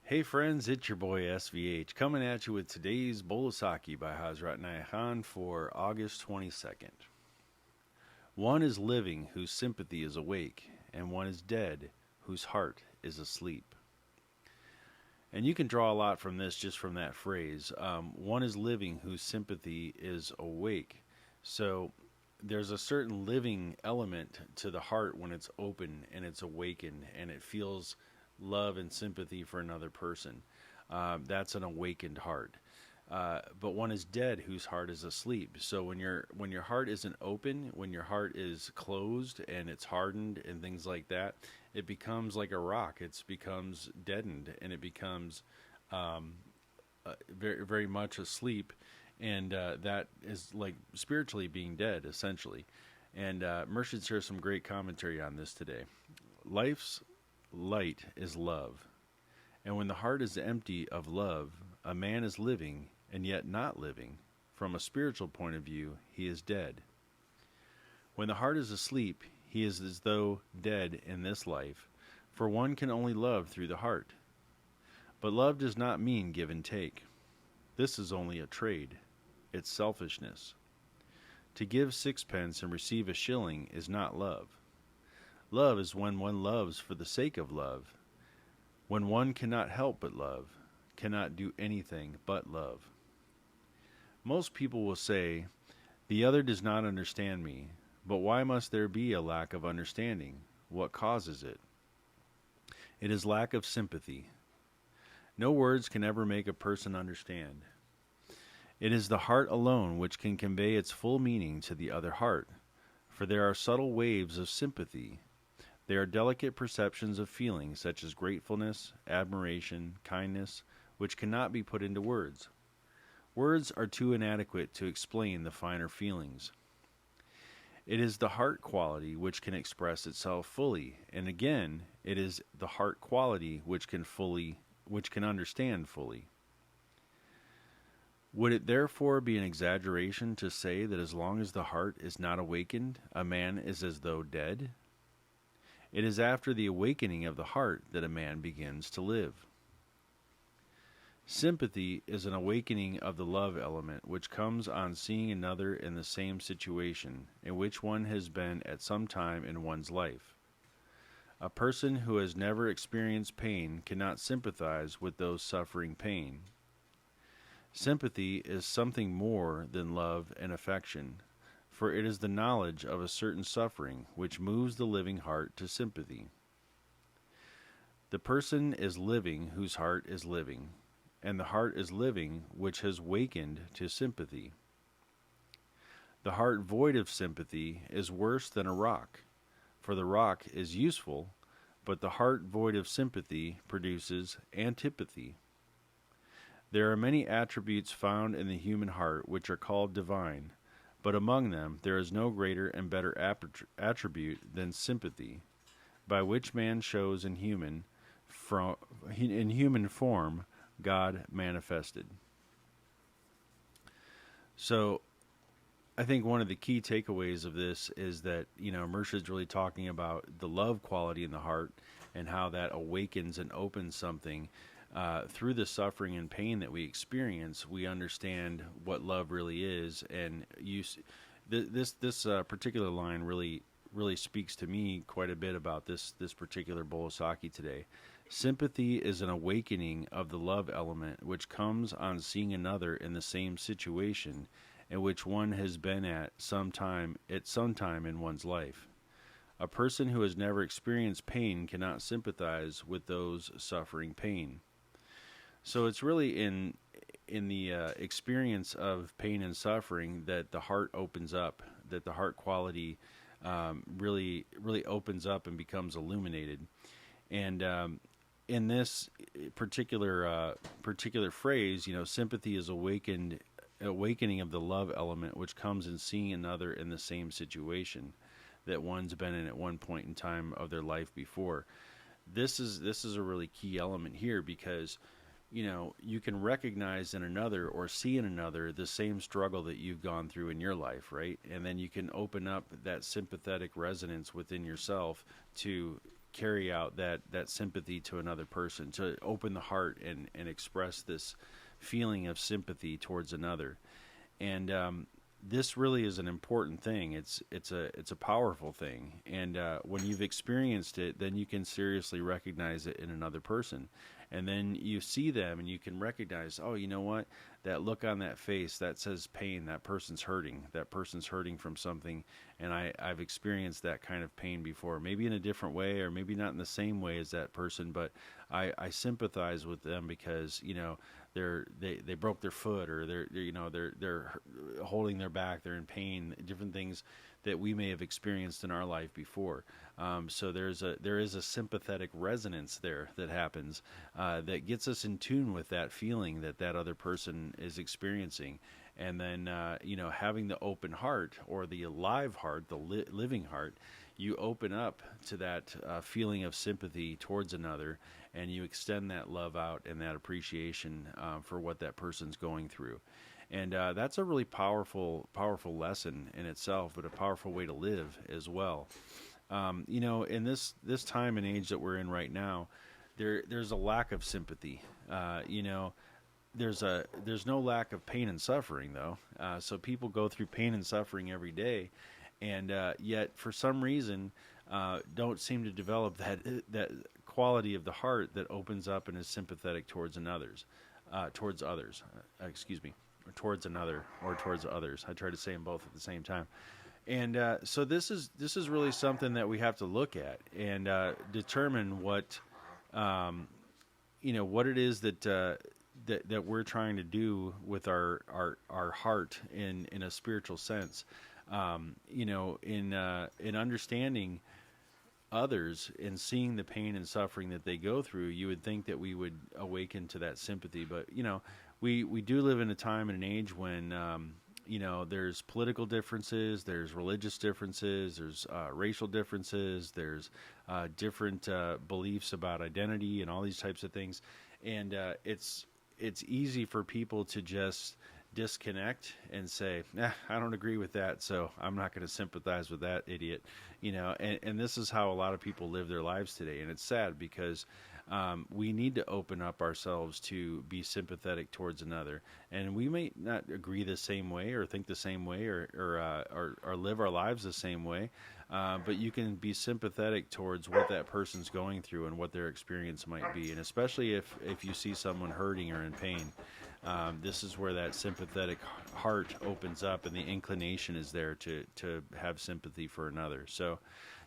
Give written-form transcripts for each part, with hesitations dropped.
Hey friends, it's your boy SVH coming at you with today's bowl of Saki by Hazrat Nayahan for August 22nd. One is living whose sympathy is awake, and one is dead whose heart is asleep. And you can draw a lot from this just from that phrase. One is living whose sympathy is awake. So there's a certain living element to the heart when it's open and it's awakened and it feels love and sympathy for another person. That's an awakened heart. But one is dead whose heart is asleep. So when your heart isn't open, when your heart is closed and it's hardened and things like that, it becomes like a rock. It becomes deadened and it becomes very very much asleep, and that is like spiritually being dead essentially. And Murshid shares some great commentary on this today. Life's light is love, and when the heart is empty of love, a man is living and yet not living. From a spiritual point of view, he is dead. When the heart is asleep, he is as though dead in this life, for one can only love through the heart. But love does not mean give and take. This is only a trade. It's selfishness. To give sixpence and receive a shilling is not love. Love is when one loves for the sake of love, when one cannot help but love, cannot do anything but love. Most people will say, "The other does not understand me," but why must there be a lack of understanding? What causes it? It is lack of sympathy. No words can ever make a person understand. It is the heart alone which can convey its full meaning to the other heart, for there are subtle waves of sympathy. They are delicate perceptions of feelings such as gratefulness, admiration, kindness, which cannot be put into words. Words are too inadequate to explain the finer feelings. It is the heart quality which can express itself fully, and again, it is the heart quality which can understand fully. Would it therefore be an exaggeration to say that as long as the heart is not awakened, a man is as though dead? It is after the awakening of the heart that a man begins to live. Sympathy is an awakening of the love element which comes on seeing another in the same situation in which one has been at some time in one's life. A person who has never experienced pain cannot sympathize with those suffering pain. Sympathy is something more than love and affection, for it is the knowledge of a certain suffering which moves the living heart to sympathy. The person is living whose heart is living, and the heart is living which has wakened to sympathy. The heart void of sympathy is worse than a rock, for the rock is useful, but the heart void of sympathy produces antipathy. There are many attributes found in the human heart which are called divine, but among them there is no greater and better attribute than sympathy, by which man shows in human form God manifested. So I think one of the key takeaways of this is that, Murshid's really talking about the love quality in the heart and how that awakens and opens something. Through the suffering and pain that we experience, we understand what love really is. And this particular line really speaks to me quite a bit about this particular bowl of sake today. Sympathy is an awakening of the love element which comes on seeing another in the same situation in which one has been at some time in one's life. A person who has never experienced pain cannot sympathize with those suffering pain. So it's really in the experience of pain and suffering that the heart opens up, that the heart quality really opens up and becomes illuminated. And in this particular phrase, sympathy is awakening of the love element, which comes in seeing another in the same situation that one's been in at one point in time of their life before. This is a really key element here because you can recognize in another or see in another the same struggle that you've gone through in your life, right? And then you can open up that sympathetic resonance within yourself to carry out that sympathy to another person, to open the heart and express this feeling of sympathy towards another. And this really is an important thing. It's a powerful thing, and when you've experienced it, then you can seriously recognize it in another person, and then you see them and you can recognize, oh, you know what, that look on that face, that says pain. That person's hurting. That person's hurting from something, and I've experienced that kind of pain before. Maybe in a different way, or maybe not in the same way as that person, but I sympathize with them because they broke their foot, or they're holding their back, they're in pain, different things that we may have experienced in our life before. So there is a sympathetic resonance there that happens that gets us in tune with that feeling that other person is experiencing. And then having the open heart, or the alive heart, the living heart, you open up to that feeling of sympathy towards another, and you extend that love out and that appreciation for what that person's going through. And that's a really powerful lesson in itself, but a powerful way to live as well. In this time and age that we're in right now, there's a lack of sympathy. There's no lack of pain and suffering, though. So people go through pain and suffering every day, and yet for some reason don't seem to develop that quality of the heart that opens up and is sympathetic towards others. Or towards another, or towards others. I try to say them both at the same time. And so this is really something that we have to look at and determine what what it is that we're trying to do with our heart in a spiritual sense. In understanding others and seeing the pain and suffering that they go through, you would think that we would awaken to that sympathy. But we do live in a time and an age when there's political differences, there's religious differences, there's racial differences, there's different beliefs about identity and all these types of things, and it's easy for people to just disconnect and say, I don't agree with that, so I'm not going to sympathize with that idiot, and this is how a lot of people live their lives today. And it's sad because we need to open up ourselves to be sympathetic towards another, and we may not agree the same way or think the same way or live our lives the same way, but you can be sympathetic towards what that person's going through and what their experience might be. And especially if you see someone hurting or in pain, this is where that sympathetic heart opens up and the inclination is there to have sympathy for another. So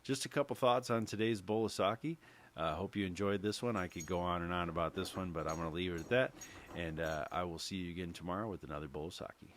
just a couple thoughts on today's bowl of Saki. Hope you enjoyed this one. I could go on and on about this one, but I'm going to leave it at that. And I will see you again tomorrow with another bowl of Saki.